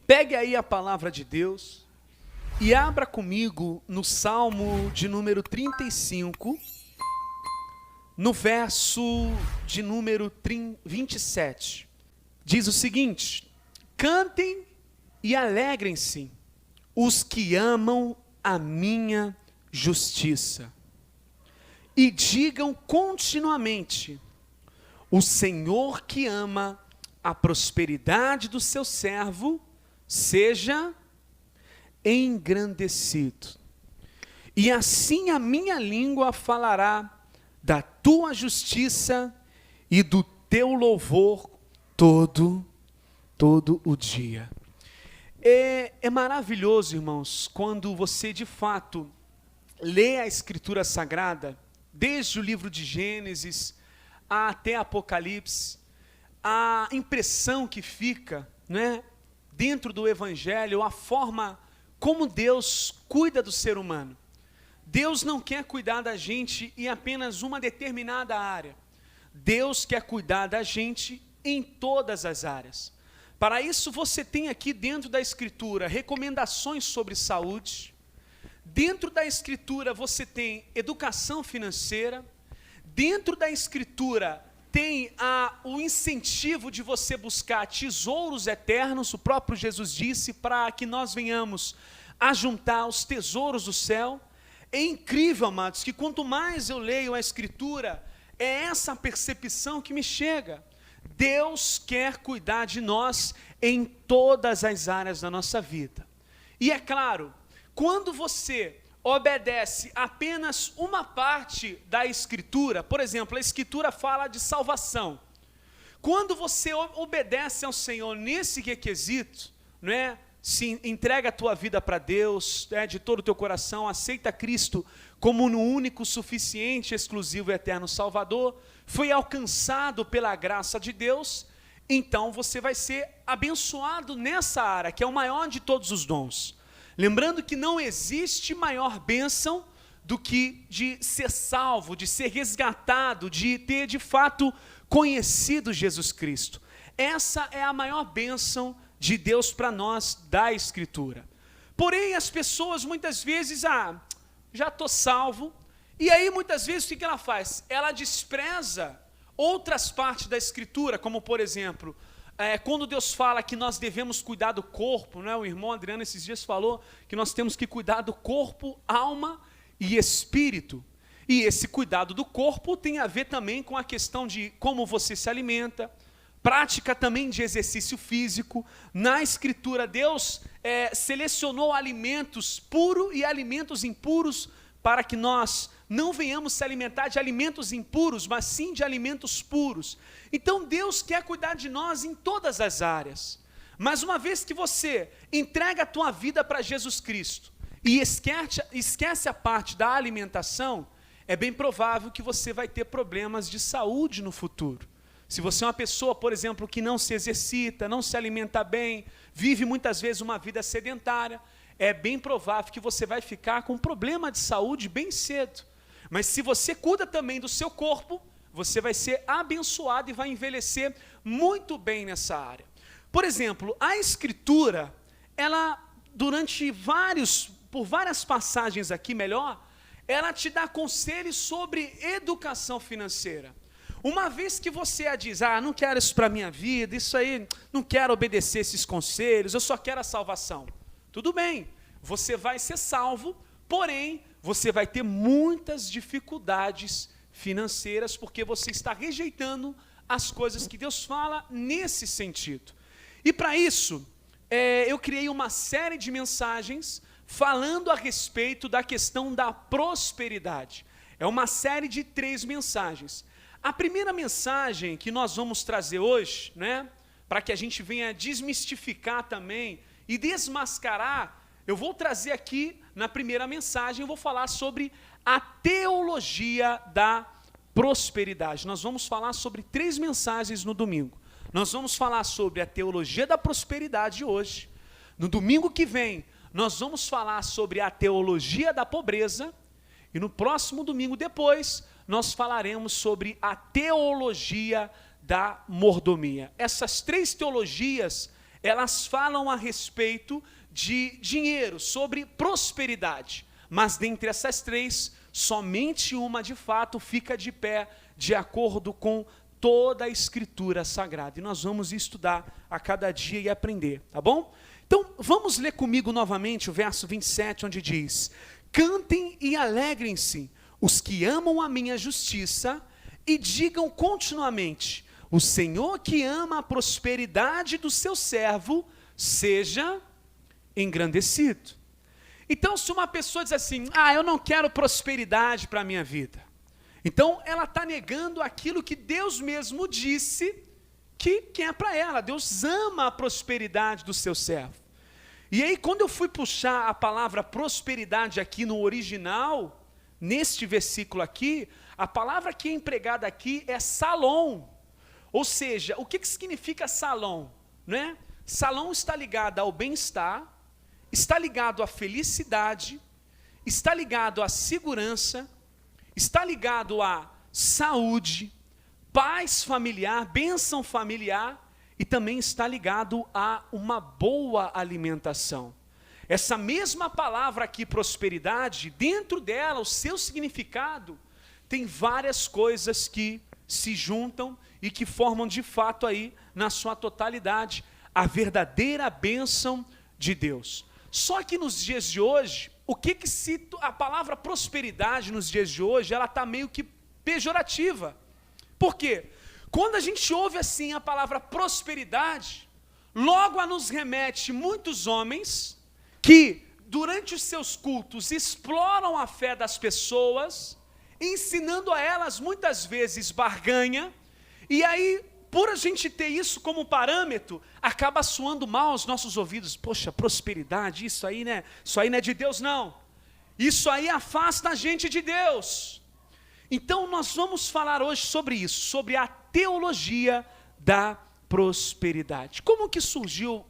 Pegue aí a palavra de Deus e abra comigo no Salmo de número 35, no verso de número 27. Diz o seguinte: cantem e alegrem-se os que amam a minha justiça, e digam continuamente: o Senhor que ama a prosperidade do seu servo, seja engrandecido. E assim a minha língua falará da tua justiça e do teu louvor todo o dia. É maravilhoso, irmãos, quando você de fato lê a Escritura Sagrada, desde o livro de Gênesis até Apocalipse, a impressão que fica, né, dentro do Evangelho, a forma como Deus cuida do ser humano. Deus não quer cuidar da gente em apenas uma determinada área. Deus quer cuidar da gente em todas as áreas. Para isso você tem aqui dentro da Escritura recomendações sobre saúde. Dentro da Escritura você tem educação financeira. Dentro da Escritura tem o incentivo de você buscar tesouros eternos. O próprio Jesus disse para que nós venhamos a juntar os tesouros do céu. É incrível, amados, que quanto mais eu leio a Escritura, é essa percepção que me chega. Deus quer cuidar de nós em todas as áreas da nossa vida. E é claro, quando você obedece apenas uma parte da Escritura, por exemplo, a Escritura fala de salvação. Quando você obedece ao Senhor nesse requisito, não é? Se entrega a tua vida para Deus, de todo o teu coração, aceita Cristo como no único, suficiente, exclusivo e eterno Salvador, foi alcançado pela graça de Deus, então você vai ser abençoado nessa área, que é o maior de todos os dons. Lembrando que não existe maior bênção do que de ser salvo, de ser resgatado, de ter de fato conhecido Jesus Cristo. Essa é a maior bênção de Deus para nós da Escritura. Porém, as pessoas muitas vezes, já estou salvo, e aí muitas vezes o que ela faz? Ela despreza outras partes da Escritura, como por exemplo, quando Deus fala que nós devemos cuidar do corpo, né? O irmão Adriano esses dias falou que nós temos que cuidar do corpo, alma e espírito. E esse cuidado do corpo tem a ver também com a questão de como você se alimenta, prática também de exercício físico. Na Escritura, Deus selecionou alimentos puros e alimentos impuros para que nós não venhamos se alimentar de alimentos impuros, mas sim de alimentos puros. Então Deus quer cuidar de nós em todas as áreas. Mas uma vez que você entrega a tua vida para Jesus Cristo e esquece a parte da alimentação, é bem provável que você vai ter problemas de saúde no futuro. Se você é uma pessoa, por exemplo, que não se exercita, não se alimenta bem, vive muitas vezes uma vida sedentária, é bem provável que você vai ficar com problema de saúde bem cedo. Mas se você cuida também do seu corpo, você vai ser abençoado e vai envelhecer muito bem nessa área. Por exemplo, a Escritura, ela, por várias passagens aqui, ela te dá conselhos sobre educação financeira. Uma vez que você diz, não quero isso para a minha vida, isso aí, não quero obedecer esses conselhos, eu só quero a salvação. Tudo bem, você vai ser salvo, porém, você vai ter muitas dificuldades financeiras, porque você está rejeitando as coisas que Deus fala nesse sentido. E para isso, eu criei uma série de mensagens falando a respeito da questão da prosperidade. É uma série de 3 mensagens. A primeira mensagem que nós vamos trazer hoje, né, para que a gente venha desmistificar também e desmascarar, eu vou trazer aqui, na primeira mensagem, eu vou falar sobre a teologia da prosperidade. Nós vamos falar sobre 3 mensagens no domingo. Nós vamos falar sobre a teologia da prosperidade hoje. No domingo que vem, nós vamos falar sobre a teologia da pobreza. E no próximo domingo depois, nós falaremos sobre a teologia da mordomia. Essas 3 teologias, elas falam a respeito de dinheiro, sobre prosperidade. Mas dentre essas três, somente uma de fato fica de pé, de acordo com toda a Escritura Sagrada. E nós vamos estudar a cada dia e aprender, tá bom? Então, vamos ler comigo novamente o verso 27, onde diz: cantem e alegrem-se os que amam a minha justiça, e digam continuamente: o Senhor que ama a prosperidade do seu servo, seja engrandecido. Então, se uma pessoa diz assim: eu não quero prosperidade para a minha vida, então ela está negando aquilo que Deus mesmo disse que é para ela. Deus ama a prosperidade do seu servo. E aí, quando eu fui puxar a palavra prosperidade aqui no original, neste versículo aqui, a palavra que é empregada aqui é salom. Ou seja, o que significa salom? Né? Salom está ligado ao bem-estar, está ligado à felicidade, está ligado à segurança, está ligado à saúde, paz familiar, bênção familiar, e também está ligado a uma boa alimentação. Essa mesma palavra aqui, prosperidade, dentro dela, o seu significado, tem várias coisas que se juntam e que formam de fato aí, na sua totalidade, a verdadeira bênção de Deus. Só que nos dias de hoje, a palavra prosperidade nos dias de hoje, ela está meio que pejorativa. Por quê? Quando a gente ouve assim a palavra prosperidade, logo a nos remete muitos homens que durante os seus cultos exploram a fé das pessoas, ensinando a elas muitas vezes barganha, e aí, por a gente ter isso como parâmetro, acaba soando mal aos nossos ouvidos. Poxa, prosperidade, isso aí não é de Deus não, isso aí afasta a gente de Deus. Então nós vamos falar hoje sobre isso, sobre a teologia da prosperidade. Como que surgiu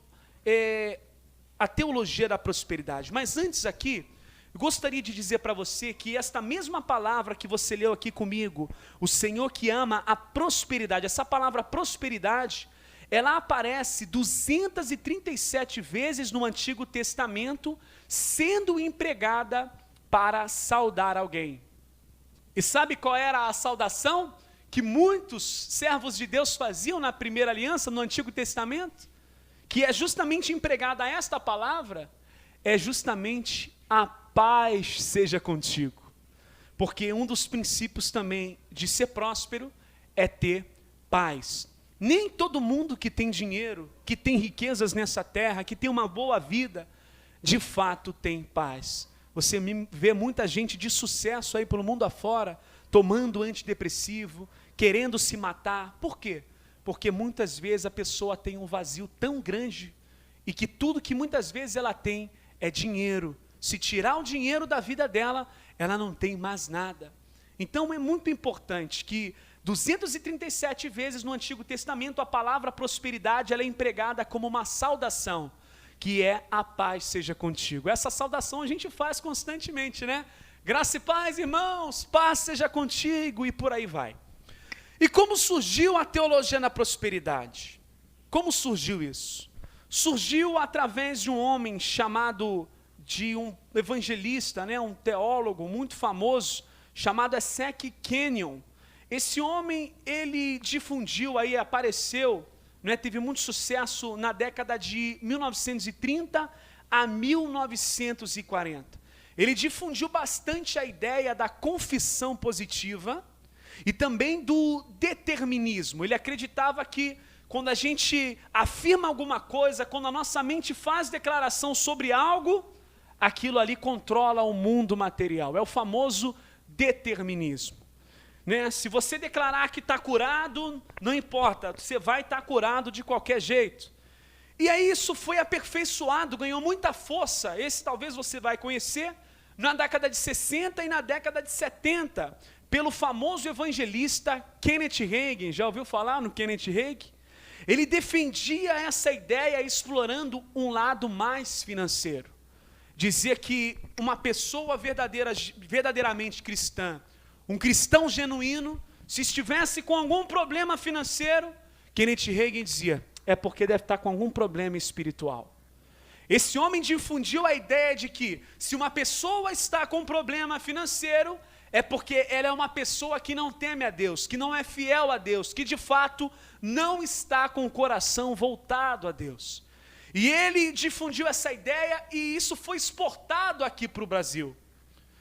a teologia da prosperidade? Mas antes aqui, eu gostaria de dizer para você que esta mesma palavra que você leu aqui comigo, o Senhor que ama a prosperidade, essa palavra prosperidade, ela aparece 237 vezes no Antigo Testamento, sendo empregada para saudar alguém. E sabe qual era a saudação que muitos servos de Deus faziam na primeira aliança, no Antigo Testamento? Que é justamente empregada a esta palavra, é justamente a paz seja contigo. Porque um dos princípios também de ser próspero é ter paz. Nem todo mundo que tem dinheiro, que tem riquezas nessa terra, que tem uma boa vida, de fato tem paz. Você vê muita gente de sucesso aí pelo mundo afora, tomando antidepressivo, querendo se matar. Por quê? Porque muitas vezes a pessoa tem um vazio tão grande, e que tudo que muitas vezes ela tem é dinheiro. Se tirar o dinheiro da vida dela, ela não tem mais nada. Então é muito importante que 237 vezes no Antigo Testamento a palavra prosperidade ela é empregada como uma saudação, que é a paz seja contigo. Essa saudação a gente faz constantemente, né? Graça e paz, irmãos, paz seja contigo, e por aí vai. E como surgiu a teologia da prosperidade? Como surgiu isso? Surgiu através de um homem chamado, de um evangelista, né, um teólogo muito famoso, chamado Esek Kenyon. Esse homem, ele difundiu aí, apareceu, né, teve muito sucesso na década de 1930 a 1940. Ele difundiu bastante a ideia da confissão positiva e também do determinismo. Ele acreditava que quando a gente afirma alguma coisa, quando a nossa mente faz declaração sobre algo, aquilo ali controla o mundo material. É o famoso determinismo. Né? Se você declarar que está curado, não importa, você vai estar curado de qualquer jeito. E aí isso foi aperfeiçoado, ganhou muita força, esse talvez você vai conhecer, na década de 60 e na década de 70, pelo famoso evangelista Kenneth Hagin. Já ouviu falar no Kenneth Hagin? Ele defendia essa ideia explorando um lado mais financeiro. Dizia que uma pessoa verdadeiramente cristã, um cristão genuíno, se estivesse com algum problema financeiro, Kenneth Hagin dizia, é porque deve estar com algum problema espiritual. Esse homem difundiu a ideia de que se uma pessoa está com um problema financeiro, é porque ela é uma pessoa que não teme a Deus, que não é fiel a Deus, que de fato não está com o coração voltado a Deus. E ele difundiu essa ideia e isso foi exportado aqui para o Brasil.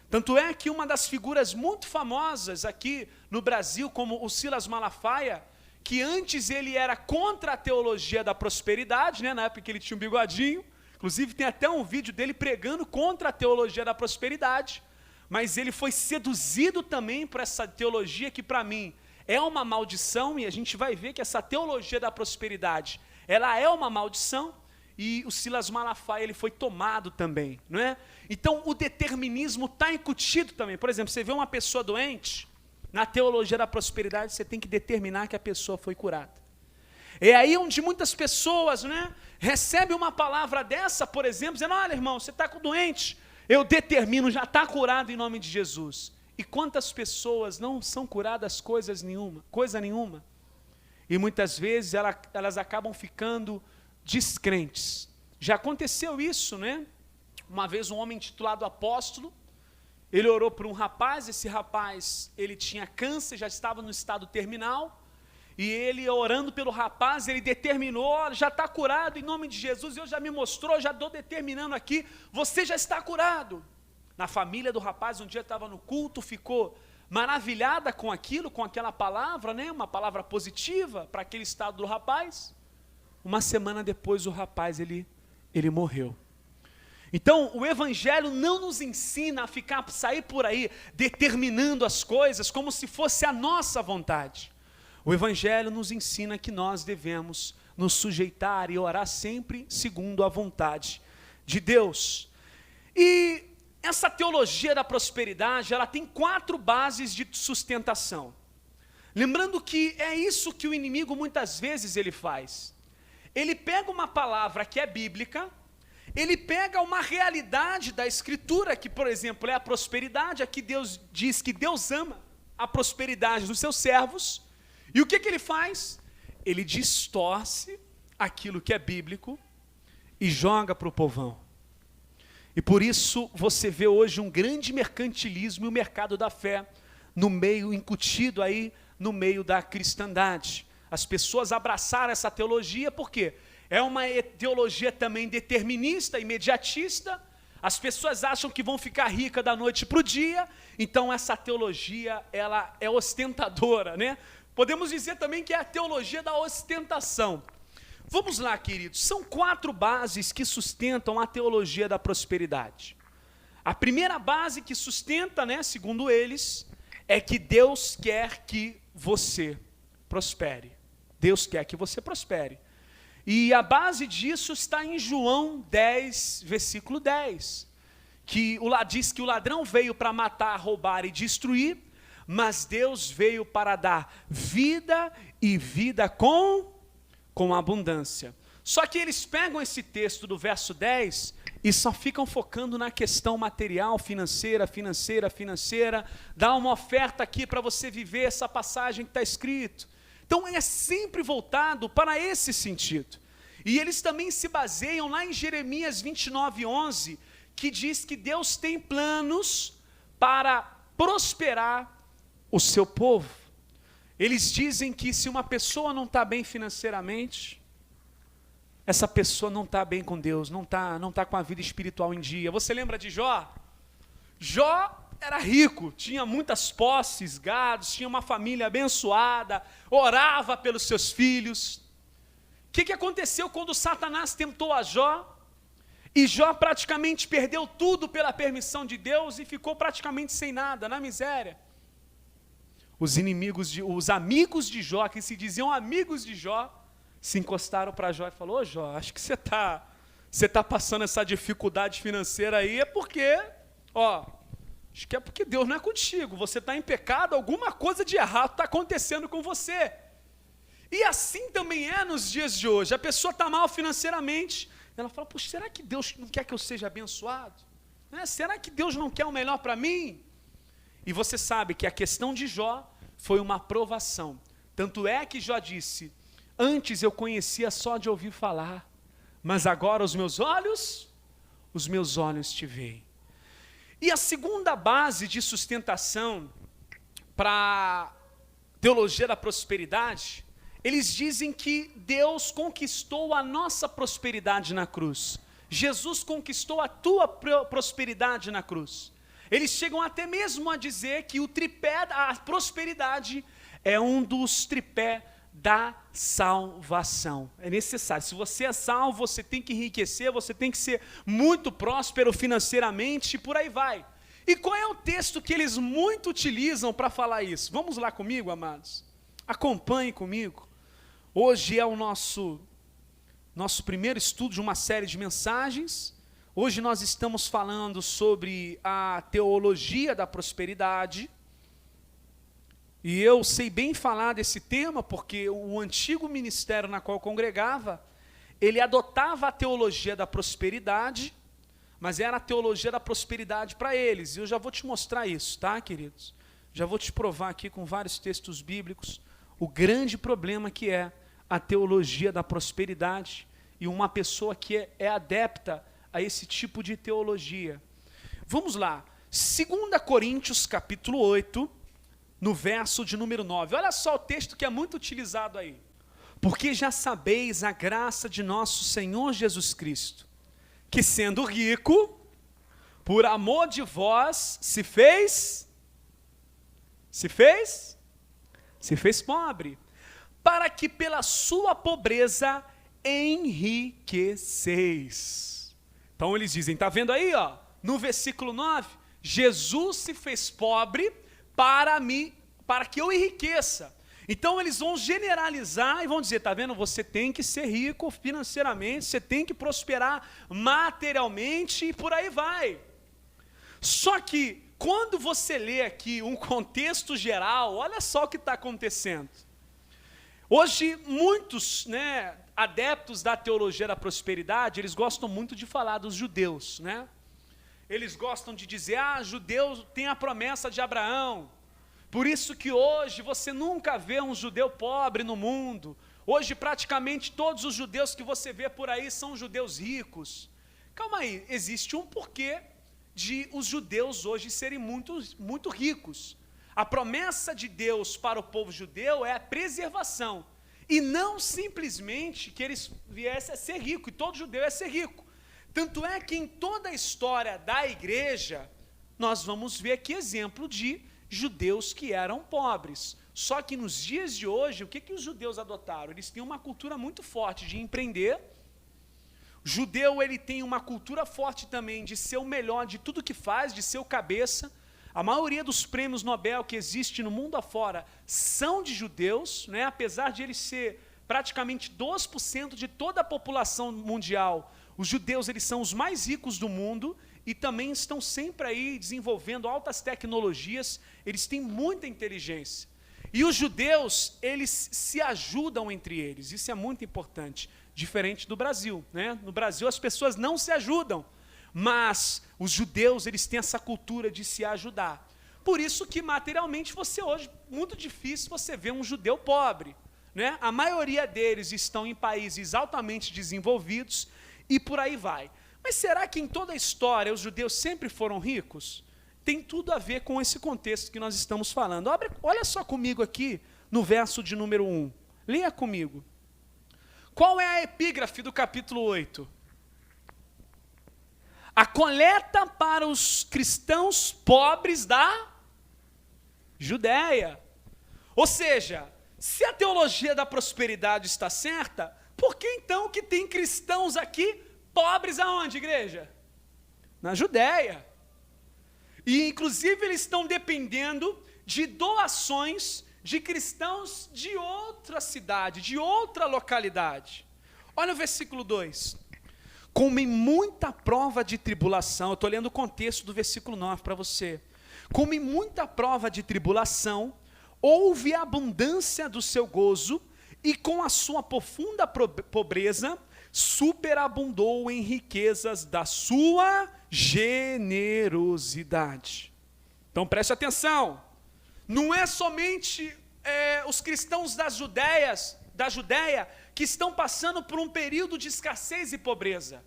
Tanto é que uma das figuras muito famosas aqui no Brasil, como o Silas Malafaia, que antes ele era contra a teologia da prosperidade, né, na época que ele tinha um bigodinho, inclusive tem até um vídeo dele pregando contra a teologia da prosperidade, mas ele foi seduzido também por essa teologia que para mim é uma maldição, e a gente vai ver que essa teologia da prosperidade, ela é uma maldição, e o Silas Malafaia ele foi tomado também, não é? Então o determinismo está incutido também. Por exemplo, você vê uma pessoa doente, na teologia da prosperidade você tem que determinar que a pessoa foi curada. É aí onde muitas pessoas, né, recebem uma palavra dessa, por exemplo, dizendo, olha irmão, você está doente, eu determino, já está curado em nome de Jesus. E quantas pessoas não são curadas coisa nenhuma. E muitas vezes elas acabam ficando descrentes. Já aconteceu isso, né? Uma vez um homem intitulado Apóstolo, ele orou por um rapaz, esse rapaz, ele tinha câncer, já estava no estado terminal, e ele orando pelo rapaz, ele determinou, já está curado em nome de Jesus, Deus já me mostrou, já estou determinando aqui, você já está curado. Na família do rapaz, um dia estava no culto, ficou maravilhada com aquilo, com aquela palavra, né? Uma palavra positiva para aquele estado do rapaz. Uma semana depois o rapaz, ele morreu. Então, o Evangelho não nos ensina a sair por aí determinando as coisas como se fosse a nossa vontade. O Evangelho nos ensina que nós devemos nos sujeitar e orar sempre segundo a vontade de Deus. E essa teologia da prosperidade, ela tem 4 bases de sustentação. Lembrando que é isso que o inimigo muitas vezes ele faz. Ele pega uma palavra que é bíblica, ele pega uma realidade da Escritura, que por exemplo é a prosperidade, aqui Deus diz que Deus ama a prosperidade dos seus servos, e o que ele faz? Ele distorce aquilo que é bíblico e joga para o povão. E por isso você vê hoje um grande mercantilismo e o mercado da fé no meio, incutido aí no meio da cristandade. As pessoas abraçaram essa teologia, por quê? É uma teologia também determinista, imediatista. As pessoas acham que vão ficar ricas da noite para o dia, então essa teologia, ela é ostentadora, né? Podemos dizer também que é a teologia da ostentação. Vamos lá, queridos, são 4 bases que sustentam a teologia da prosperidade. A primeira base que sustenta, né, segundo eles, é que Deus quer que você prospere. Deus quer que você prospere. E a base disso está em João 10, versículo 10, que diz que o ladrão veio para matar, roubar e destruir, mas Deus veio para dar vida e vida com abundância. Só que eles pegam esse texto do verso 10 e só ficam focando na questão material, financeira, dá uma oferta aqui para você viver essa passagem que está escrito. Então é sempre voltado para esse sentido. E eles também se baseiam lá em Jeremias 29:11, que diz que Deus tem planos para prosperar o seu povo. Eles dizem que se uma pessoa não está bem financeiramente, essa pessoa não está bem com Deus, não tá com a vida espiritual em dia. Você lembra de Jó? Jó era rico, tinha muitas posses, gados, tinha uma família abençoada, orava pelos seus filhos. O que aconteceu quando Satanás tentou a Jó? E Jó praticamente perdeu tudo pela permissão de Deus e ficou praticamente sem nada, na miséria. Os amigos de Jó, que se diziam amigos de Jó, se encostaram para Jó e falaram: ô Jó, acho que você tá passando essa dificuldade financeira aí, acho que é porque Deus não é contigo, você está em pecado, alguma coisa de errado está acontecendo com você. E assim também é nos dias de hoje, a pessoa está mal financeiramente, ela fala: poxa, será que Deus não quer que eu seja abençoado? Será que Deus não quer o melhor para mim? E você sabe que a questão de Jó foi uma provação. Tanto é que Jó disse: Antes eu conhecia só de ouvir falar, mas agora os meus olhos te veem. E a segunda base de sustentação para a teologia da prosperidade, eles dizem que Deus conquistou a nossa prosperidade na cruz. Jesus conquistou a tua prosperidade na cruz. Eles chegam até mesmo a dizer que o tripé, a prosperidade, é um dos tripés da salvação. É necessário. Se você é salvo, você tem que enriquecer, você tem que ser muito próspero financeiramente e por aí vai. E qual é o texto que eles muito utilizam para falar isso? Vamos lá comigo, amados. Acompanhe comigo. Hoje é o nosso primeiro estudo de uma série de mensagens. Hoje nós estamos falando sobre a teologia da prosperidade. E eu sei bem falar desse tema porque o antigo ministério na qual eu congregava, ele adotava a teologia da prosperidade, mas era a teologia da prosperidade para eles. E eu já vou te mostrar isso, tá, queridos? Já vou te provar aqui com vários textos bíblicos o grande problema que é a teologia da prosperidade e uma pessoa que é adepta a esse tipo de teologia. Vamos lá, 2 Coríntios capítulo 8, no verso de número 9. Olha só o texto que é muito utilizado aí. Porque já sabeis a graça de nosso Senhor Jesus Cristo, que sendo rico, por amor de vós, se fez pobre, para que pela sua pobreza enriqueceis. Então eles dizem, está vendo aí, ó, no versículo 9, Jesus se fez pobre para que eu enriqueça. Então eles vão generalizar e vão dizer, está vendo, você tem que ser rico financeiramente, você tem que prosperar materialmente e por aí vai. Só que quando você lê aqui um contexto geral, olha só o que está acontecendo. Hoje muitos, adeptos da teologia da prosperidade, eles gostam muito de falar dos judeus, Eles gostam de dizer, judeus tem a promessa de Abraão, por isso que hoje você nunca vê um judeu pobre no mundo. Hoje praticamente todos os judeus que você vê por aí são judeus ricos. Calma aí, existe um porquê de os judeus hoje serem muito, muito ricos. A promessa de Deus para o povo judeu é a preservação, e não simplesmente que eles viessem a ser ricos, e todo judeu é ser rico. Tanto é que em toda a história da igreja, nós vamos ver aqui exemplo de judeus que eram pobres. Só que nos dias de hoje, o que os judeus adotaram? Eles têm uma cultura muito forte de empreender. O judeu, ele tem uma cultura forte também de ser o melhor de tudo que faz, de ser o cabeça. A maioria dos prêmios Nobel que existe no mundo afora são de judeus, apesar de eles ser praticamente 2% de toda a população mundial. Os judeus, eles são os mais ricos do mundo e também estão sempre aí desenvolvendo altas tecnologias, eles têm muita inteligência. E os judeus, eles se ajudam entre eles, isso é muito importante, diferente do Brasil, No Brasil as pessoas não se ajudam, mas os judeus, eles têm essa cultura de se ajudar. Por isso que materialmente você hoje, muito difícil você ver um judeu pobre, A maioria deles estão em países altamente desenvolvidos e por aí vai. Mas será que em toda a história os judeus sempre foram ricos? Tem tudo a ver com esse contexto que nós estamos falando. Olha só comigo aqui no verso de número 1. Leia comigo. Qual é a epígrafe do capítulo 8? A coleta para os cristãos pobres da Judéia. Ou seja, se a teologia da prosperidade está certa, por que então que tem cristãos aqui pobres aonde, igreja? Na Judéia. E inclusive eles estão dependendo de doações de cristãos de outra cidade, de outra localidade. Olha o versículo 2. Como em muita prova de tribulação, eu estou lendo o contexto do versículo 9 para você. Como em muita prova de tribulação, houve abundância do seu gozo, e com a sua profunda pobreza, superabundou em riquezas da sua generosidade. Então preste atenção, não é somente os cristãos das Judéias da Judéia que estão passando por um período de escassez e pobreza.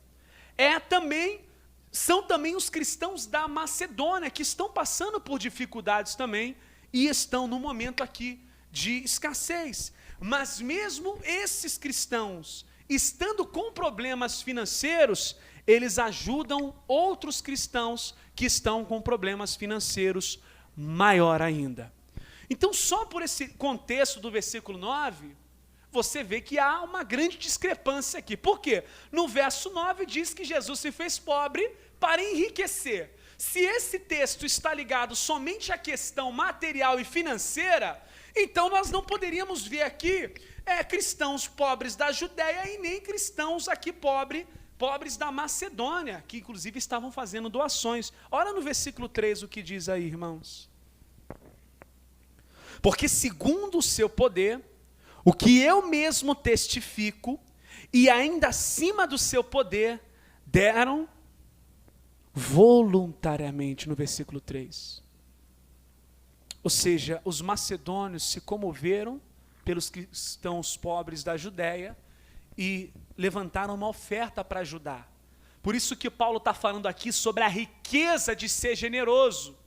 São também os cristãos da Macedônia que estão passando por dificuldades também e estão no momento aqui de escassez. Mas mesmo esses cristãos, estando com problemas financeiros, eles ajudam outros cristãos que estão com problemas financeiros maior ainda. Então, só por esse contexto do versículo 9, você vê que há uma grande discrepância aqui. Por quê? No verso 9 diz que Jesus se fez pobre para enriquecer. Se esse texto está ligado somente à questão material e financeira, então nós não poderíamos ver aqui cristãos pobres da Judéia e nem cristãos aqui pobres da Macedônia, que inclusive estavam fazendo doações. Olha no versículo 3 o que diz aí, irmãos. Porque segundo o seu poder, o que eu mesmo testifico, e ainda acima do seu poder, deram voluntariamente, no versículo 3. Ou seja, os macedônios se comoveram pelos cristãos pobres da Judéia e levantaram uma oferta para ajudar. Por isso que Paulo está falando aqui sobre a riqueza de ser generoso.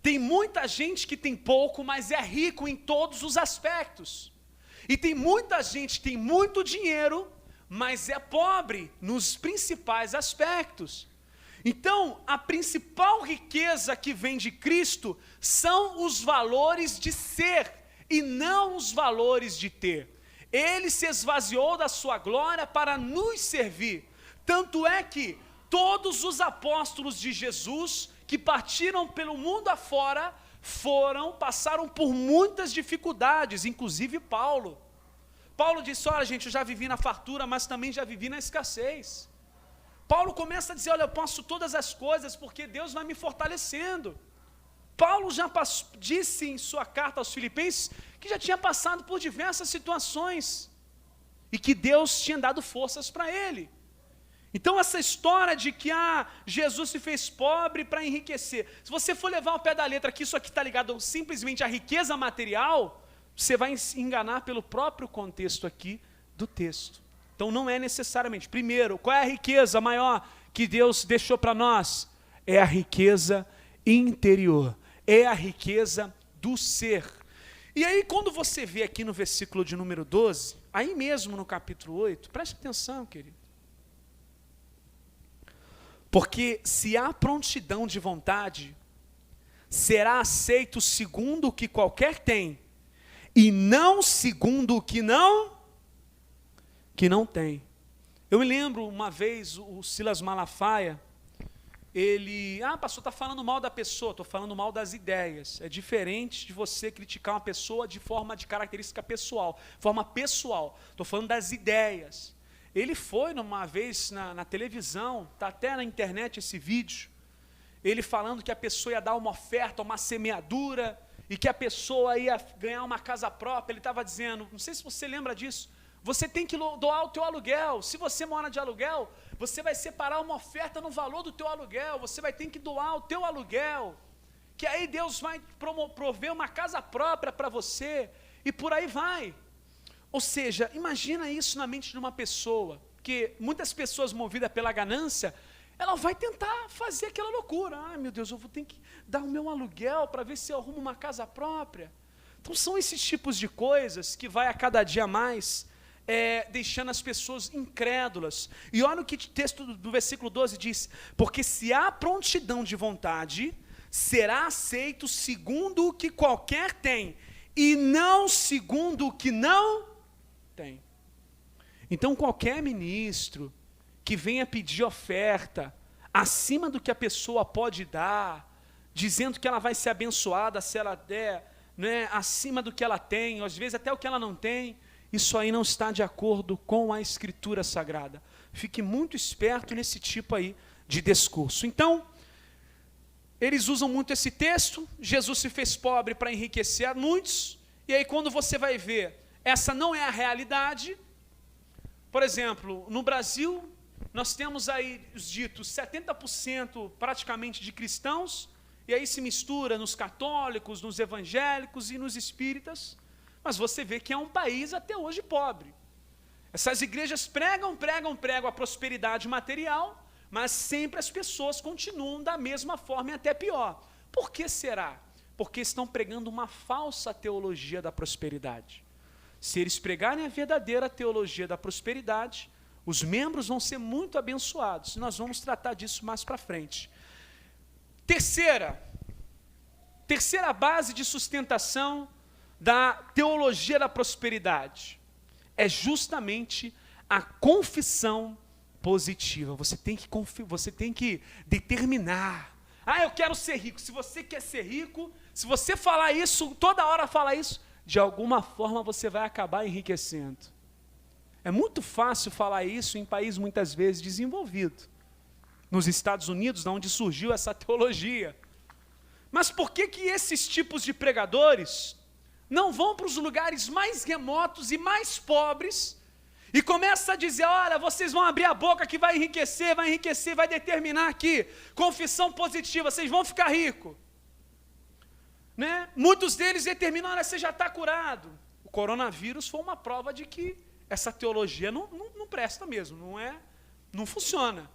Tem muita gente que tem pouco, mas é rico em todos os aspectos. E tem muita gente que tem muito dinheiro, mas é pobre nos principais aspectos. Então, a principal riqueza que vem de Cristo são os valores de ser e não os valores de ter. Ele se esvaziou da sua glória para nos servir. Tanto é que todos os apóstolos de Jesus que partiram pelo mundo afora passaram por muitas dificuldades, inclusive Paulo. Paulo disse: olha gente, eu já vivi na fartura, mas também já vivi na escassez. Paulo começa a dizer: olha, eu posso todas as coisas porque Deus vai me fortalecendo. Paulo já disse em sua carta aos Filipenses que já tinha passado por diversas situações e que Deus tinha dado forças para ele. Então essa história de que Jesus se fez pobre para enriquecer, se você for levar ao pé da letra que isso aqui está ligado simplesmente à riqueza material, você vai se enganar pelo próprio contexto aqui do texto. Então não é necessariamente. Primeiro, qual é a riqueza maior que Deus deixou para nós? É a riqueza interior, é a riqueza do ser. E aí quando você vê aqui no versículo de número 12, aí mesmo no capítulo 8, preste atenção, querido. Porque se há prontidão de vontade, será aceito segundo o que qualquer tem, e não segundo o que não tem. Eu me lembro uma vez, o Silas Malafaia, pastor, está falando mal da pessoa, estou falando mal das ideias. É diferente de você criticar uma pessoa de forma de característica pessoal, forma pessoal. Estou falando das ideias. Ele foi uma vez na televisão, está até na internet esse vídeo, ele falando que a pessoa ia dar uma oferta, uma semeadura, e que a pessoa ia ganhar uma casa própria. Ele estava dizendo, não sei se você lembra disso, você tem que doar o teu aluguel. Se você mora de aluguel, você vai separar uma oferta no valor do teu aluguel, você vai ter que doar o teu aluguel, que aí Deus vai prover uma casa própria para você, e por aí vai. Ou seja, imagina isso na mente de uma pessoa, que muitas pessoas movidas pela ganância, ela vai tentar fazer aquela loucura. Ai meu Deus, eu vou ter que dar o meu aluguel para ver se eu arrumo uma casa própria. Então são esses tipos de coisas que vai a cada dia mais deixando as pessoas incrédulas. E olha o que o texto do versículo 12 diz: porque se há prontidão de vontade, será aceito segundo o que qualquer tem, e não segundo o que não tem. Então qualquer ministro que venha pedir oferta acima do que a pessoa pode dar, dizendo que ela vai ser abençoada se ela der, acima do que ela tem, às vezes até o que ela não tem, isso aí não está de acordo com a Escritura Sagrada. Fique muito esperto nesse tipo aí de discurso. Então, eles usam muito esse texto, Jesus se fez pobre para enriquecer a muitos, e aí quando você vai ver, essa não é a realidade. Por exemplo, no Brasil, nós temos aí os ditos 70% praticamente de cristãos, e aí se mistura nos católicos, nos evangélicos e nos espíritas, Mas você vê que é um país até hoje pobre. Essas igrejas pregam a prosperidade material, mas sempre as pessoas continuam da mesma forma e até pior. Por que será? Porque estão pregando uma falsa teologia da prosperidade. Se eles pregarem a verdadeira teologia da prosperidade, os membros vão ser muito abençoados. Nós vamos tratar disso mais para frente. Terceira base de sustentação da teologia da prosperidade é justamente a confissão positiva. Você tem que determinar. Eu quero ser rico. Se você quer ser rico, se você falar isso, toda hora falar isso, de alguma forma você vai acabar enriquecendo. É muito fácil falar isso em país muitas vezes desenvolvido. Nos Estados Unidos, de onde surgiu essa teologia. Mas por que esses tipos de pregadores não vão para os lugares mais remotos e mais pobres e começam a dizer, olha, vocês vão abrir a boca que vai enriquecer, vai determinar aqui, confissão positiva, vocês vão ficar ricos. Né? Muitos deles determinam, olha, você já está curado. O coronavírus foi uma prova de que essa teologia não presta mesmo, não funciona.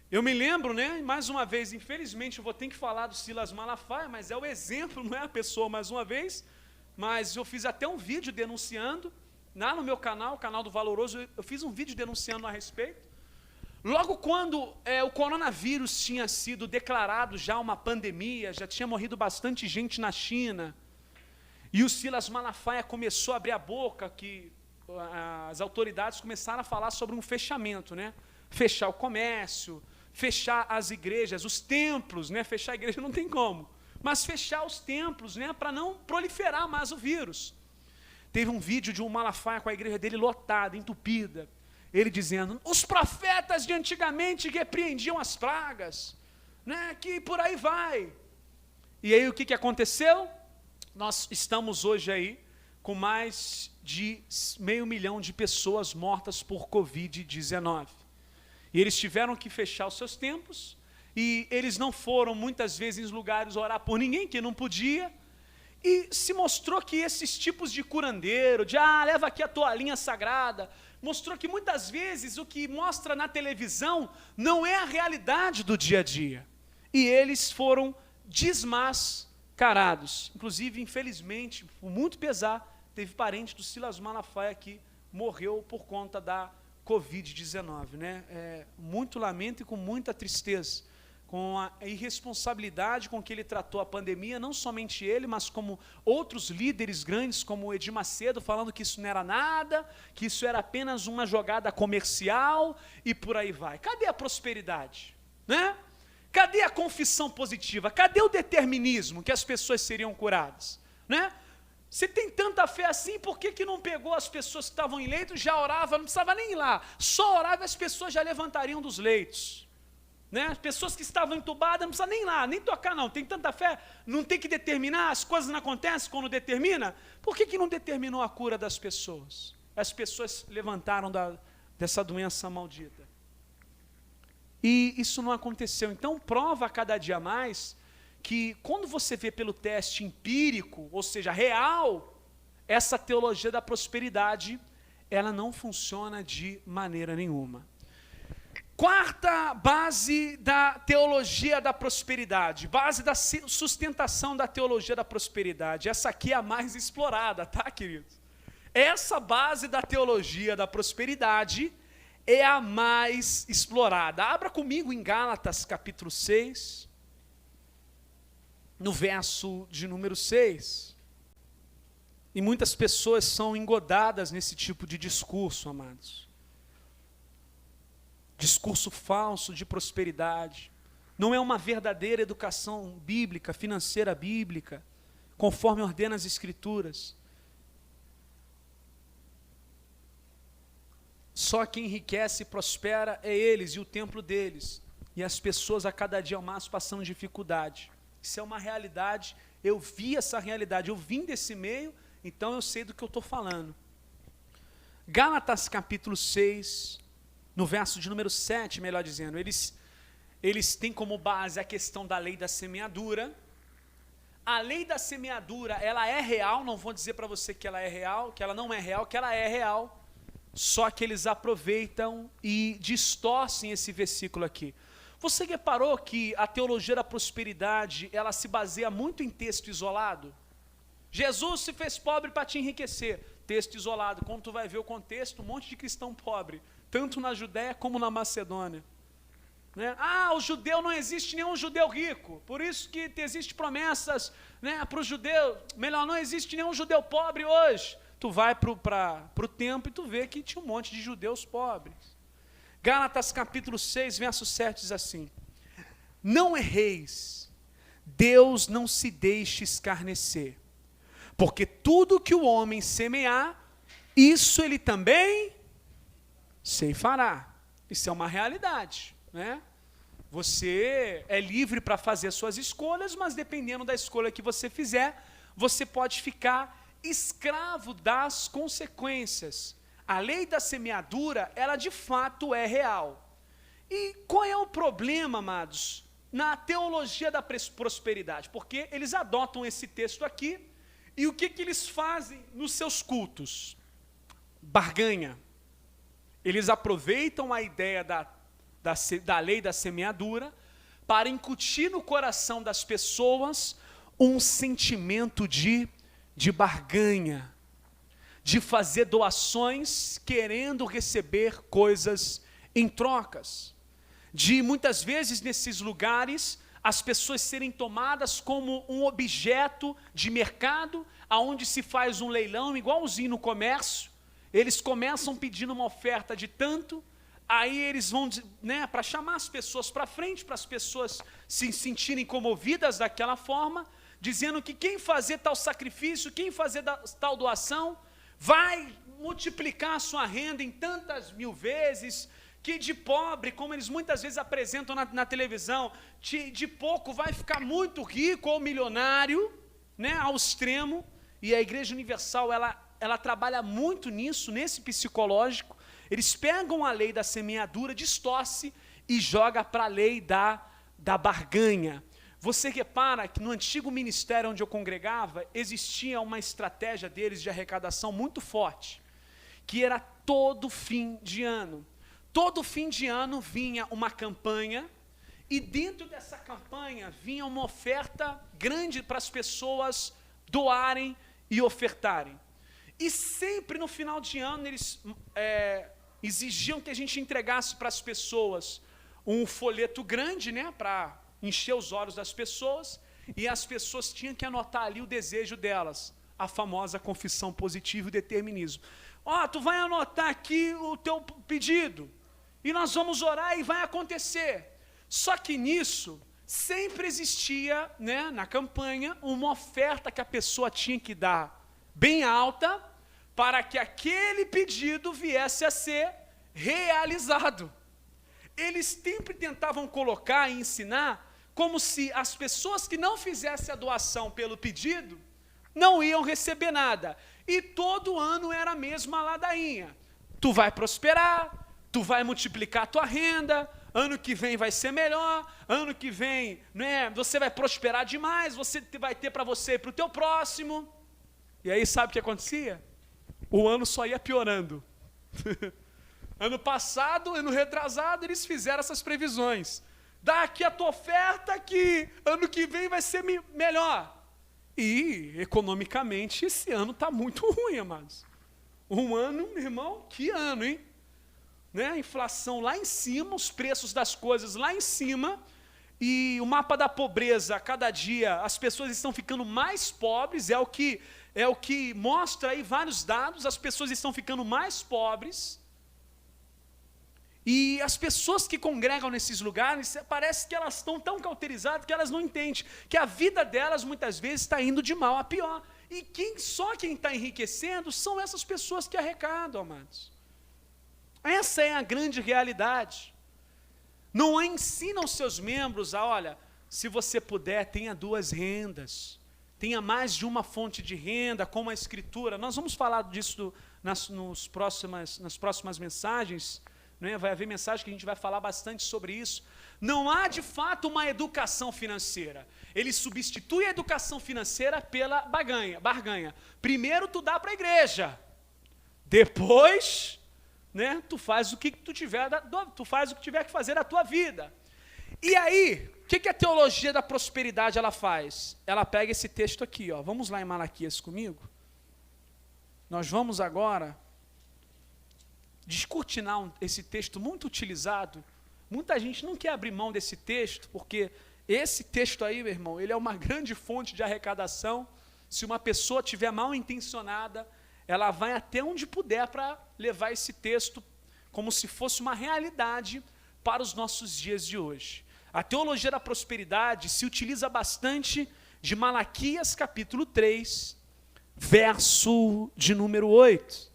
Eu me lembro, né, mais uma vez, infelizmente eu vou ter que falar do Silas Malafaia, mas é o exemplo, não é a pessoa mais uma vez, mas eu fiz até um vídeo denunciando, lá no meu canal, o canal do Valoroso, eu fiz um vídeo denunciando a respeito. Logo quando o coronavírus tinha sido declarado já uma pandemia, já tinha morrido bastante gente na China, e o Silas Malafaia começou a abrir a boca, que as autoridades começaram a falar sobre um fechamento, né? Fechar o comércio, fechar as igrejas, os templos, né? Fechar a igreja não tem como, mas fechar os templos, né? Para não proliferar mais o vírus. Teve um vídeo de um Malafaia com a igreja dele lotada, entupida, ele dizendo, os profetas de antigamente repreendiam as pragas, né? Que por aí vai. E aí o que aconteceu? Nós estamos hoje aí com mais de 500 mil de pessoas mortas por Covid-19. E eles tiveram que fechar os seus templos, e eles não foram muitas vezes em lugares orar por ninguém, que não podia, e se mostrou que esses tipos de curandeiro, de leva aqui a toalhinha sagrada, mostrou que muitas vezes o que mostra na televisão não é a realidade do dia a dia. E eles foram desmascarados. Inclusive, infelizmente, por muito pesar, teve parente do Silas Malafaia que morreu por conta da Covid-19, né? Muito lamento e com muita tristeza, com a irresponsabilidade com que ele tratou a pandemia, não somente ele, mas como outros líderes grandes, como o Edir Macedo, falando que isso não era nada, que isso era apenas uma jogada comercial, e por aí vai. Cadê a prosperidade? Né? Cadê a confissão positiva? Cadê o determinismo que as pessoas seriam curadas? Né? Você tem tanta fé assim, por que não pegou as pessoas que estavam em leito, já orava, não precisava nem ir lá, só orava e as pessoas já levantariam dos leitos. Né? As pessoas que estavam entubadas, não precisa nem ir lá, nem tocar não, tem tanta fé, não tem que determinar, as coisas não acontecem quando determina, por que não determinou a cura das pessoas? As pessoas levantaram dessa doença maldita. E isso não aconteceu, então prova a cada dia mais que quando você vê pelo teste empírico, ou seja, real, essa teologia da prosperidade, ela não funciona de maneira nenhuma. Quarta base da teologia da prosperidade, base da sustentação da teologia da prosperidade, essa aqui é a mais explorada, tá, queridos? Essa base da teologia da prosperidade é a mais explorada. Abra comigo em Gálatas capítulo 6, no verso de número 6. E muitas pessoas são engodadas nesse tipo de discurso, amados. Discurso falso de prosperidade. Não é uma verdadeira educação bíblica, financeira bíblica, conforme ordena as Escrituras. Só quem enriquece e prospera é eles e o templo deles. E as pessoas a cada dia mais passando dificuldade. Isso é uma realidade, eu vi essa realidade, eu vim desse meio, então eu sei do que eu estou falando. Gálatas capítulo 6, no verso de número 7, melhor dizendo, eles têm como base a questão da lei da semeadura, A lei da semeadura, ela é real, não vou dizer para você que ela é real, que ela não é real, que ela é real. Só que eles aproveitam e distorcem esse versículo aqui. Você reparou que a teologia da prosperidade, ela se baseia muito em texto isolado? Jesus se fez pobre para te enriquecer. Texto isolado. Quando tu vai ver o contexto, um monte de cristão pobre, tanto na Judéia como na Macedônia. Né? O judeu, não existe nenhum judeu rico, por isso que existe promessas, né, para o judeu. Melhor, não existe nenhum judeu pobre hoje. Tu vai para o templo e tu vê que tinha um monte de judeus pobres. Gálatas capítulo 6, verso 7 diz assim: não erreis, Deus não se deixe escarnecer, porque tudo que o homem semear, isso ele também ceifará. Isso é uma realidade, né? Você é livre para fazer suas escolhas, mas dependendo da escolha que você fizer, você pode ficar escravo das consequências. A lei da semeadura, ela de fato é real. E qual é o problema, amados, na teologia da prosperidade? Porque eles adotam esse texto aqui, e o que eles fazem nos seus cultos? Barganha. Eles aproveitam a ideia da lei da semeadura para incutir no coração das pessoas um sentimento de barganha, de fazer doações querendo receber coisas em trocas, de muitas vezes nesses lugares as pessoas serem tomadas como um objeto de mercado, aonde se faz um leilão igualzinho no comércio. Eles começam pedindo uma oferta de tanto, aí eles vão, né, para chamar as pessoas para frente, para as pessoas se sentirem comovidas daquela forma, dizendo que quem fazer tal sacrifício, quem fazer tal doação, vai multiplicar a sua renda em tantas mil vezes, que de pobre, como eles muitas vezes apresentam na televisão, de pouco vai ficar muito rico ou milionário, né, ao extremo. E a Igreja Universal, ela trabalha muito nisso, nesse psicológico. Eles pegam a lei da semeadura, distorce e joga para a lei da barganha. Você repara que no antigo ministério onde eu congregava, existia uma estratégia deles de arrecadação muito forte, que era todo fim de ano. Todo fim de ano vinha uma campanha, e dentro dessa campanha vinha uma oferta grande para as pessoas doarem e ofertarem. E sempre no final de ano eles exigiam que a gente entregasse para as pessoas um folheto grande, né, para encher os olhos das pessoas, e as pessoas tinham que anotar ali o desejo delas, a famosa confissão positiva e determinismo. Tu vai anotar aqui o teu pedido, e nós vamos orar e vai acontecer. Só que nisso, sempre existia, né, na campanha, uma oferta que a pessoa tinha que dar bem alta, para que aquele pedido viesse a ser realizado. Eles sempre tentavam colocar e ensinar como se as pessoas que não fizessem a doação pelo pedido não iam receber nada. E todo ano era a mesma ladainha. Tu vai prosperar, tu vai multiplicar a tua renda, ano que vem vai ser melhor, ano que vem, né, você vai prosperar demais, você vai ter para você e para o teu próximo. E aí sabe o que acontecia? O ano só ia piorando. Ano passado, ano retrasado, eles fizeram essas previsões. Dá aqui a tua oferta que ano que vem vai ser melhor. E, economicamente, esse ano está muito ruim, amados. Um ano, meu irmão, que ano, hein? Né? A inflação lá em cima, os preços das coisas lá em cima, e o mapa da pobreza, a cada dia, as pessoas estão ficando mais pobres, é o que mostra aí vários dados, as pessoas estão ficando mais pobres. E as pessoas que congregam nesses lugares, parece que elas estão tão cauterizadas que elas não entendem que a vida delas muitas vezes está indo de mal a pior. E só quem está enriquecendo são essas pessoas que arrecadam, amados. Essa é a grande realidade. Não ensinam os seus membros olha, se você puder, tenha 2 rendas, tenha mais de uma fonte de renda, como a Escritura. Nós vamos falar disso nas próximas mensagens, né? Vai haver mensagem que a gente vai falar bastante sobre isso. Não há, de fato, uma educação financeira. Ele substitui a educação financeira pela barganha. Primeiro tu dá para a igreja, depois, né, tu faz o que tiver que fazer da tua vida. E aí, o que a teologia da prosperidade ela faz? Ela pega esse texto aqui, ó. Vamos lá em Malaquias comigo. Nós vamos agora descortinar esse texto muito utilizado. Muita gente não quer abrir mão desse texto, porque esse texto aí, meu irmão, ele é uma grande fonte de arrecadação. Se uma pessoa estiver mal intencionada, ela vai até onde puder para levar esse texto como se fosse uma realidade para os nossos dias de hoje. A teologia da prosperidade se utiliza bastante de Malaquias capítulo 3, verso de número 8.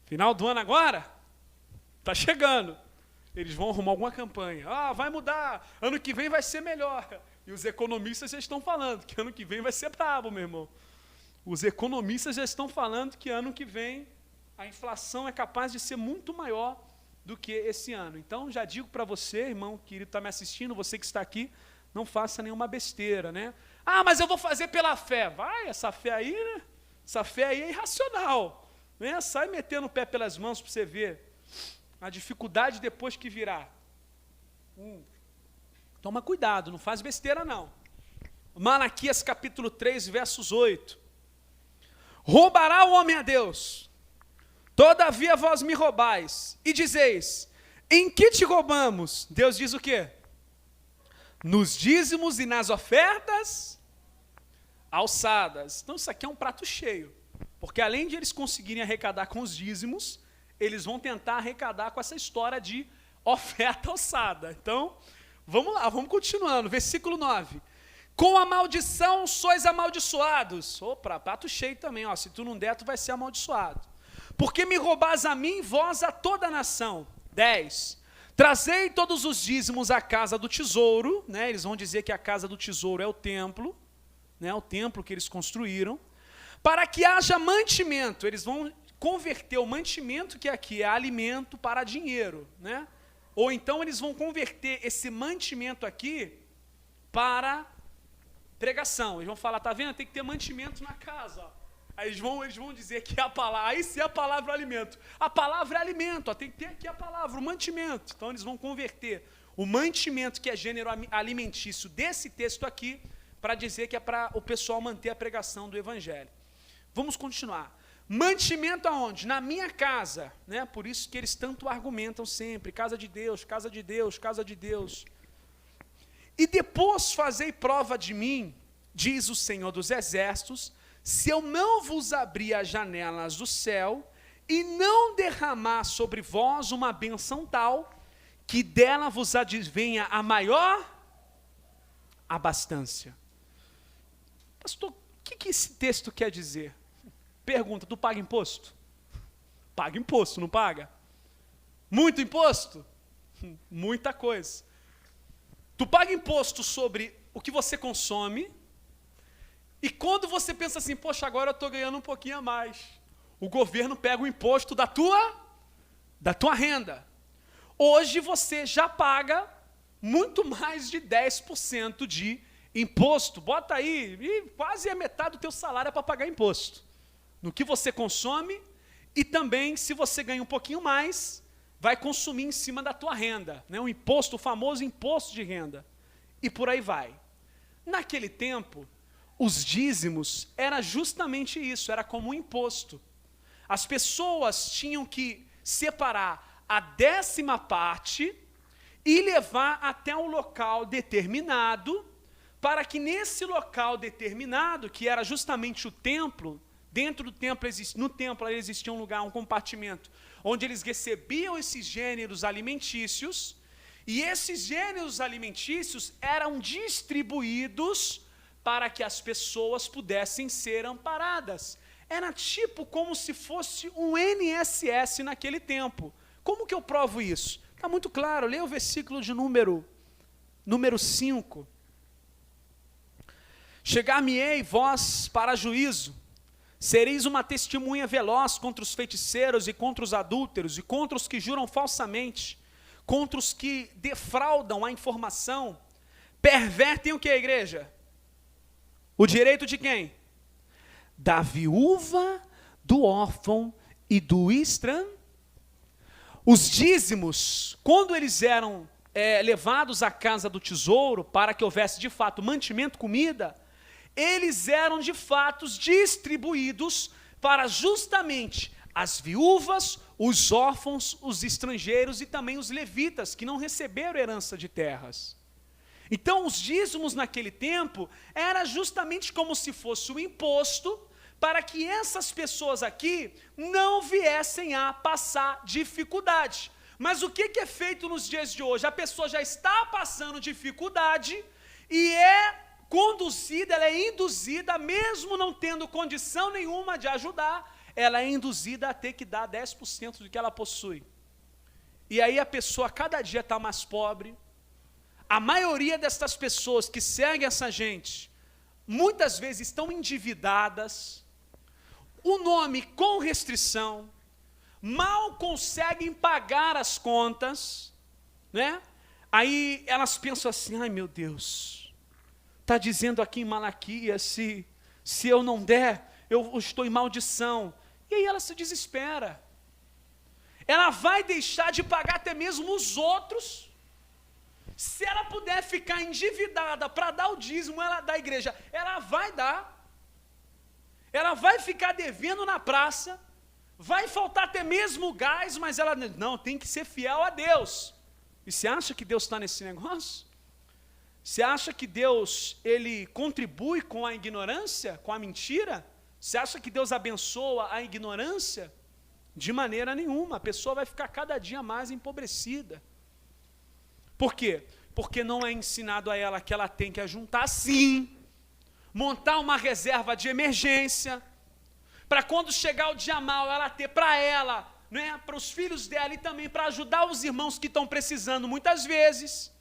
Final do ano agora? Está chegando. Eles vão arrumar alguma campanha. Ah, vai mudar, ano que vem vai ser melhor. E os economistas já estão falando que ano que vem vai ser brabo, meu irmão. Os economistas já estão falando que ano que vem a inflação é capaz de ser muito maior do que esse ano. Então, já digo para você, irmão querido, está me assistindo, você que está aqui, não faça nenhuma besteira, né? Ah, mas eu vou fazer pela fé. Vai, essa fé aí, né? Essa fé aí é irracional. Né? Sai metendo o pé pelas mãos para você ver a dificuldade depois que virá. Toma cuidado, não faz besteira não. Malaquias capítulo 3, versos 8. Roubará o homem a Deus. Todavia vós me roubais, e dizeis, em que te roubamos? Deus diz o quê? Nos dízimos e nas ofertas alçadas. Então isso aqui é um prato cheio, porque além de eles conseguirem arrecadar com os dízimos, eles vão tentar arrecadar com essa história de oferta alçada. Então, vamos lá, vamos continuando, versículo 9. Com a maldição sois amaldiçoados. Opa, prato cheio também, ó. Se tu não der, tu vai ser amaldiçoado. Porque me roubais a mim, vós a toda a nação. 10. Trazei todos os dízimos à casa do tesouro, né? Eles vão dizer que a casa do tesouro é o templo, né? O templo que eles construíram, para que haja mantimento. Eles vão converter o mantimento, que aqui é alimento, para dinheiro, né? Ou então eles vão converter esse mantimento aqui para pregação. Eles vão falar, tá vendo? Tem que ter mantimento na casa, ó. Aí eles vão dizer que a palavra, aí sim a palavra é alimento. A palavra é alimento, ó, tem que ter aqui a palavra, o mantimento. Então eles vão converter o mantimento, que é gênero alimentício, desse texto aqui, para dizer que é para o pessoal manter a pregação do evangelho. Vamos continuar. Mantimento aonde? Na minha casa, né? Por isso que eles tanto argumentam sempre, casa de Deus, casa de Deus, casa de Deus. E depois fazei prova de mim, diz o Senhor dos Exércitos, se eu não vos abrir as janelas do céu e não derramar sobre vós uma bênção tal, que dela vos advenha a maior abastança. Pastor, o que esse texto quer dizer? Pergunta, tu paga imposto? Paga imposto, não paga? Muito imposto? Muita coisa. Tu paga imposto sobre o que você consome, e quando você pensa assim, poxa, agora eu estou ganhando um pouquinho a mais, o governo pega o imposto da tua renda. Hoje você já paga muito mais de 10% de imposto. Bota aí, e quase a metade do teu salário é para pagar imposto. No que você consome, e também, se você ganha um pouquinho mais, vai consumir em cima da tua renda, né? O imposto, o famoso imposto de renda. E por aí vai. Naquele tempo, os dízimos era justamente isso, era como um imposto. As pessoas tinham que separar a 10ª parte e levar até um local determinado, para que nesse local determinado, que era justamente o templo, dentro do templo, no templo existia um lugar, um compartimento, onde eles recebiam esses gêneros alimentícios, e esses gêneros alimentícios eram distribuídos para que as pessoas pudessem ser amparadas. Era tipo como se fosse um INSS naquele tempo. Como que eu provo isso? Está muito claro, leia o versículo de número 5. Chegar-me-ei vós para juízo, Sereis uma testemunha veloz contra os feiticeiros e contra os adúlteros e contra os que juram falsamente, contra os que defraudam a informação, pervertem o que, igreja? O direito de quem? Da viúva, do órfão e do estrangeiro. Os dízimos, quando eles eram levados à casa do tesouro, para que houvesse de fato mantimento, comida, eles eram de fato distribuídos para justamente as viúvas, os órfãos, os estrangeiros e também os levitas, que não receberam herança de terras. Então, os dízimos naquele tempo era justamente como se fosse um imposto para que essas pessoas aqui não viessem a passar dificuldade. Mas o que é feito nos dias de hoje? A pessoa já está passando dificuldade e conduzida, ela é induzida, mesmo não tendo condição nenhuma de ajudar, ela é induzida a ter que dar 10% do que ela possui. E aí a pessoa cada dia está mais pobre. A maioria dessas pessoas que seguem essa gente, muitas vezes estão endividadas, o nome com restrição, mal conseguem pagar as contas, né? Aí elas pensam assim, ai meu Deus, está dizendo aqui em Malaquias, se eu não der, eu estou em maldição. E aí ela se desespera. Ela vai deixar de pagar até mesmo os outros. Se ela puder ficar endividada para dar o dízimo da igreja, ela vai dar. Ela vai ficar devendo na praça, vai faltar até mesmo gás, mas ela não, tem que ser fiel a Deus. E você acha que Deus está nesse negócio? Você acha que Deus, ele contribui com a ignorância, com a mentira? Você acha que Deus abençoa a ignorância? De maneira nenhuma, a pessoa vai ficar cada dia mais empobrecida. Por quê? Porque não é ensinado a ela que ela tem que ajuntar sim, montar uma reserva de emergência, para quando chegar o dia mau, ela ter para ela, né, para os filhos dela e também para ajudar os irmãos que estão precisando muitas vezes.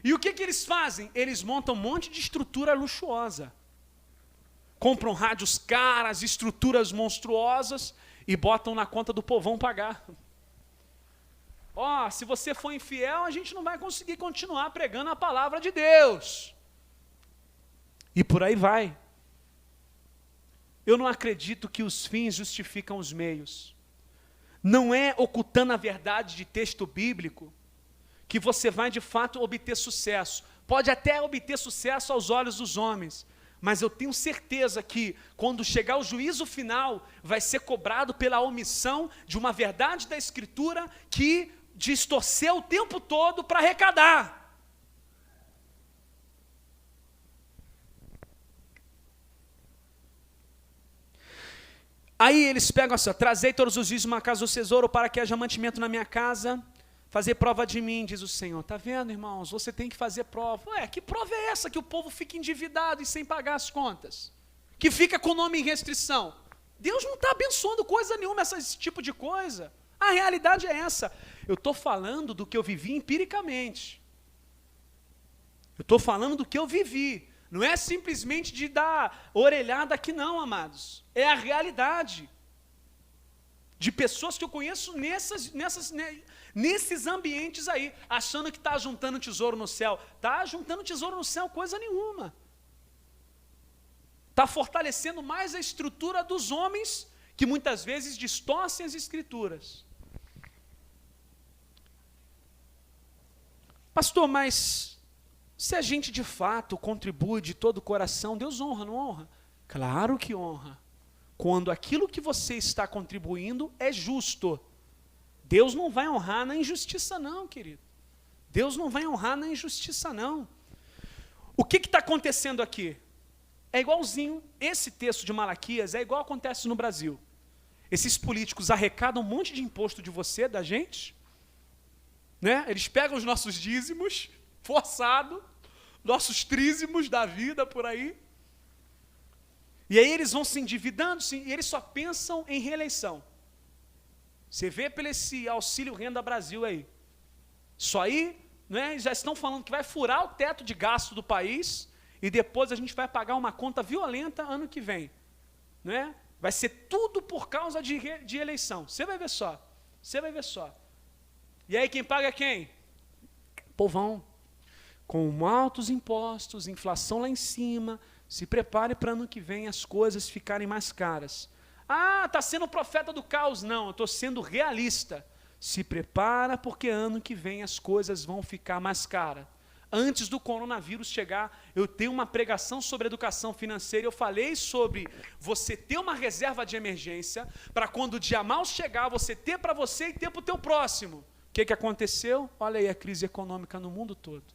E o que eles fazem? Eles montam um monte de estrutura luxuosa. Compram rádios caras, estruturas monstruosas e botam na conta do povão pagar. Se você for infiel, a gente não vai conseguir continuar pregando a palavra de Deus. E por aí vai. Eu não acredito que os fins justificam os meios. Não é ocultando a verdade de texto bíblico que você vai de fato obter sucesso. Pode até obter sucesso aos olhos dos homens, mas eu tenho certeza que quando chegar o juízo final, vai ser cobrado pela omissão de uma verdade da Escritura que distorceu o tempo todo para arrecadar. Aí eles pegam assim, trazei todos os dias uma casa do tesouro para que haja mantimento na minha casa, fazer prova de mim, diz o Senhor. Está vendo, irmãos? Você tem que fazer prova. Que prova é essa que o povo fica endividado e sem pagar as contas? Que fica com o nome em restrição? Deus não está abençoando coisa nenhuma, esse tipo de coisa. A realidade é essa. Eu estou falando do que eu vivi empiricamente. Eu estou falando do que eu vivi. Não é simplesmente de dar orelhada aqui não, amados. É a realidade. De pessoas que eu conheço nesses ambientes aí, achando que está juntando tesouro no céu. Está juntando tesouro no céu coisa nenhuma. Está fortalecendo mais a estrutura dos homens, que muitas vezes distorcem as escrituras. Pastor, mas se a gente de fato contribui de todo o coração, Deus honra, não honra? Claro que honra. Quando aquilo que você está contribuindo é justo. Deus não vai honrar na injustiça não, querido. Deus não vai honrar na injustiça não. O que está acontecendo aqui? É igualzinho, esse texto de Malaquias é igual acontece no Brasil. Esses políticos arrecadam um monte de imposto de você, da gente, né? Eles pegam os nossos dízimos, forçado, nossos trízimos da vida por aí, e aí eles vão se endividando, e eles só pensam em reeleição. Você vê pelo esse Auxílio Renda Brasil aí, isso aí, né, já estão falando que vai furar o teto de gasto do país, e depois a gente vai pagar uma conta violenta ano que vem. Não é? Vai ser tudo por causa de eleição. Você vai ver só. Você vai ver só. E aí quem paga é quem? Povão. Com altos impostos, inflação lá em cima. Se prepare para ano que vem as coisas ficarem mais caras. Ah, está sendo profeta do caos. Não, eu estou sendo realista. Se prepara porque ano que vem as coisas vão ficar mais caras. Antes do coronavírus chegar, eu tenho uma pregação sobre educação financeira. Eu falei sobre você ter uma reserva de emergência para quando o dia mal chegar, você ter para você e ter para o teu próximo. O que aconteceu? Olha aí a crise econômica no mundo todo.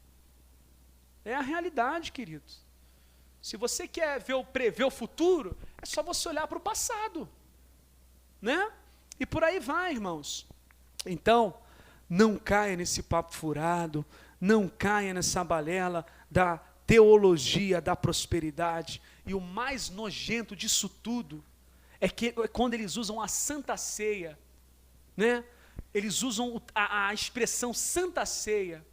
É a realidade, queridos. Se você quer prever o futuro, é só você olhar para o passado. Né? E por aí vai, irmãos. Então, não caia nesse papo furado, não caia nessa balela da teologia da prosperidade. E o mais nojento disso tudo é quando eles usam a Santa Ceia, né? Eles usam a expressão Santa Ceia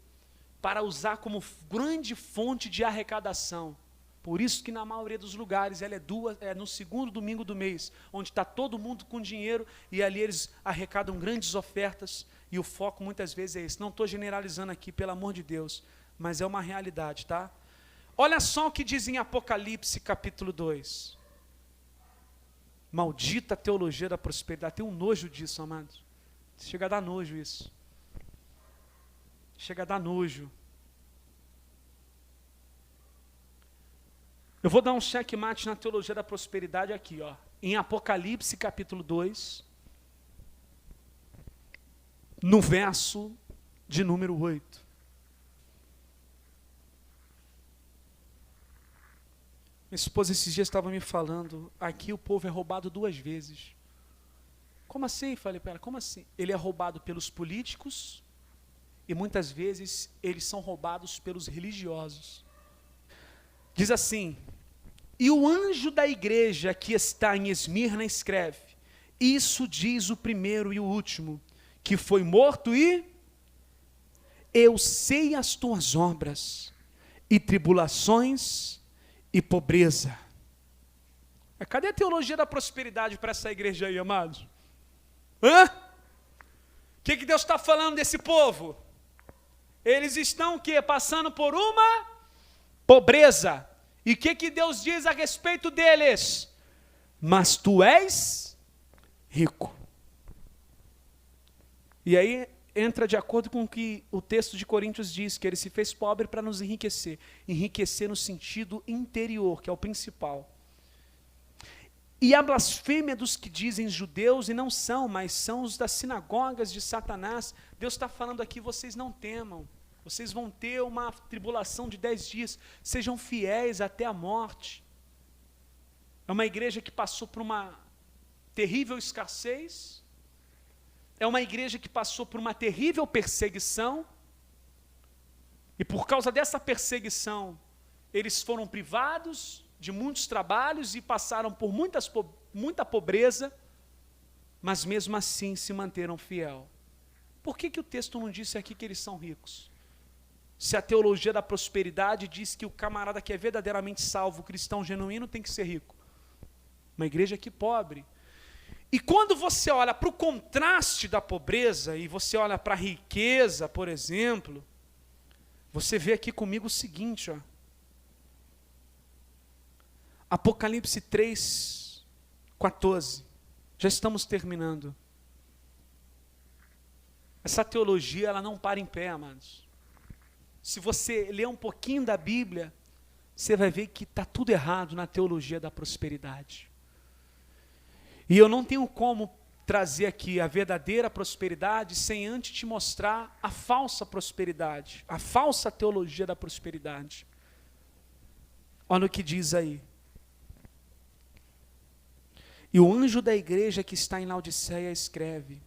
para usar como grande fonte de arrecadação. Por isso que na maioria dos lugares ela é no segundo domingo do mês, onde está todo mundo com dinheiro e ali eles arrecadam grandes ofertas e o foco muitas vezes é esse. Não estou generalizando aqui, pelo amor de Deus, mas é uma realidade, tá? Olha só o que diz em Apocalipse capítulo 2. Maldita teologia da prosperidade. Tem um nojo disso, amados. Chega a dar nojo isso. Chega a dar nojo. Eu vou dar um checkmate na teologia da prosperidade aqui, ó. Em Apocalipse capítulo 2, no verso de número 8. Minha esposa esses dias estava me falando, aqui o povo é roubado 2 vezes. Como assim? Falei para ela, como assim? Ele é roubado pelos políticos e muitas vezes eles são roubados pelos religiosos. Diz assim: e o anjo da igreja que está em Esmirna escreve: isso diz o primeiro e o último, que foi morto e eu sei as tuas obras, e tribulações e pobreza. Cadê a teologia da prosperidade para essa igreja aí, amados? Hã? O que Deus está falando desse povo? Eles estão o quê? Passando por uma pobreza. E o que Deus diz a respeito deles? Mas tu és rico. E aí entra de acordo com o que o texto de Coríntios diz, que ele se fez pobre para nos enriquecer. Enriquecer no sentido interior, que é o principal. E a blasfêmia dos que dizem judeus e não são, mas são os das sinagogas de Satanás. Deus está falando aqui, vocês não temam. Vocês vão ter uma tribulação de 10 dias. Sejam fiéis até a morte. É uma igreja que passou por uma terrível escassez. É uma igreja que passou por uma terrível perseguição. E por causa dessa perseguição, eles foram privados de muitos trabalhos e passaram por muita pobreza, mas mesmo assim se manteram fiel. Por que o texto não disse aqui que eles são ricos? Se a teologia da prosperidade diz que o camarada que é verdadeiramente salvo, o cristão genuíno, tem que ser rico. Uma igreja que pobre. E quando você olha para o contraste da pobreza, e você olha para a riqueza, por exemplo, você vê aqui comigo o seguinte, ó. Apocalipse 3, 14. Já estamos terminando. Essa teologia, ela não para em pé, amados. Se você ler um pouquinho da Bíblia, você vai ver que está tudo errado na teologia da prosperidade. E eu não tenho como trazer aqui a verdadeira prosperidade sem antes te mostrar a falsa prosperidade, a falsa teologia da prosperidade. Olha o que diz aí. E o anjo da igreja que está em Laodiceia escreve: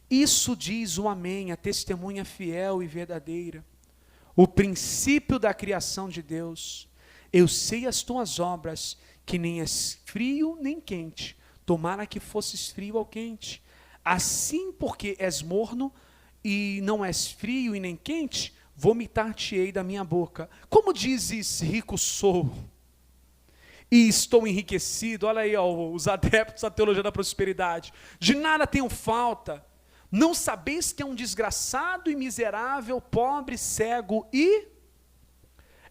isso diz o Amém, a testemunha fiel e verdadeira, o princípio da criação de Deus. Eu sei as tuas obras, que nem és frio nem quente. Tomara que fosses frio ou quente. Assim, porque és morno e não és frio e nem quente, vomitar-te-ei da minha boca. Como dizes, rico sou, e estou enriquecido? Olha aí, ó, os adeptos da teologia da prosperidade. De nada tenho falta. Não sabeis que é um desgraçado e miserável, pobre, cego e...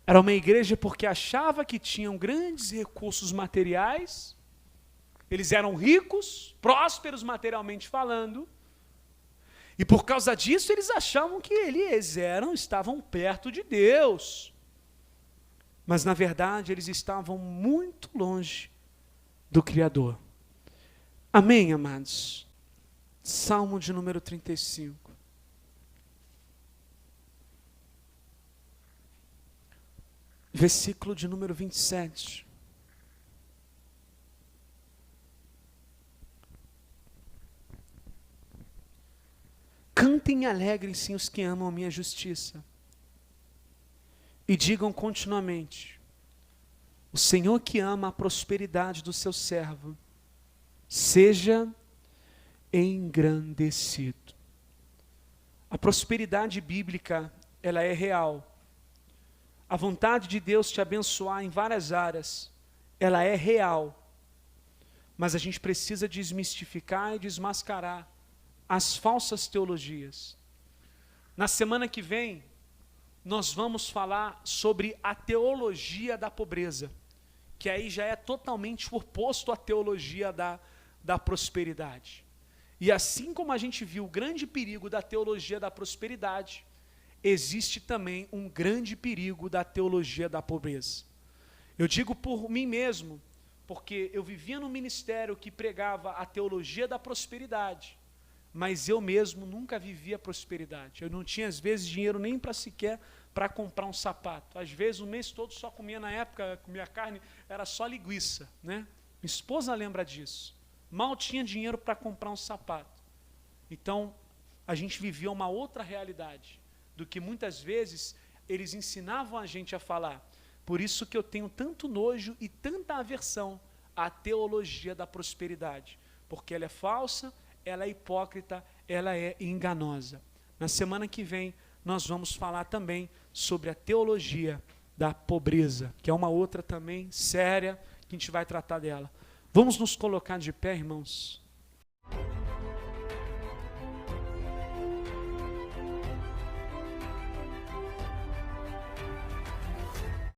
Era uma igreja porque achava que tinham grandes recursos materiais, eles eram ricos, prósperos materialmente falando, e por causa disso eles achavam que estavam perto de Deus. Mas na verdade eles estavam muito longe do Criador. Amém, amados? Salmo de número 35. Versículo de número 27. Cantem e alegrem-se os que amam a minha justiça. E digam continuamente: o Senhor que ama a prosperidade do seu servo, seja engrandecido. A prosperidade bíblica, ela é real. A vontade de Deus te abençoar em várias áreas, ela é real. Mas a gente precisa desmistificar e desmascarar as falsas teologias. Na semana que vem, nós vamos falar sobre a teologia da pobreza, que aí já é totalmente oposto à teologia da prosperidade. E assim como a gente viu o grande perigo da teologia da prosperidade, existe também um grande perigo da teologia da pobreza. Eu digo por mim mesmo, porque eu vivia num ministério que pregava a teologia da prosperidade, mas eu mesmo nunca vivia prosperidade. Eu não tinha, às vezes, dinheiro nem para comprar um sapato. Às vezes, o mês todo só comia, na época, comia carne, era só linguiça, né? Minha esposa lembra disso. Mal tinha dinheiro para comprar um sapato. Então, a gente vivia uma outra realidade do que muitas vezes eles ensinavam a gente a falar. Por isso que eu tenho tanto nojo e tanta aversão à teologia da prosperidade, porque ela é falsa, ela é hipócrita, ela é enganosa. Na semana que vem, nós vamos falar também sobre a teologia da pobreza, que é uma outra também séria, que a gente vai tratar dela. Vamos nos colocar de pé, irmãos?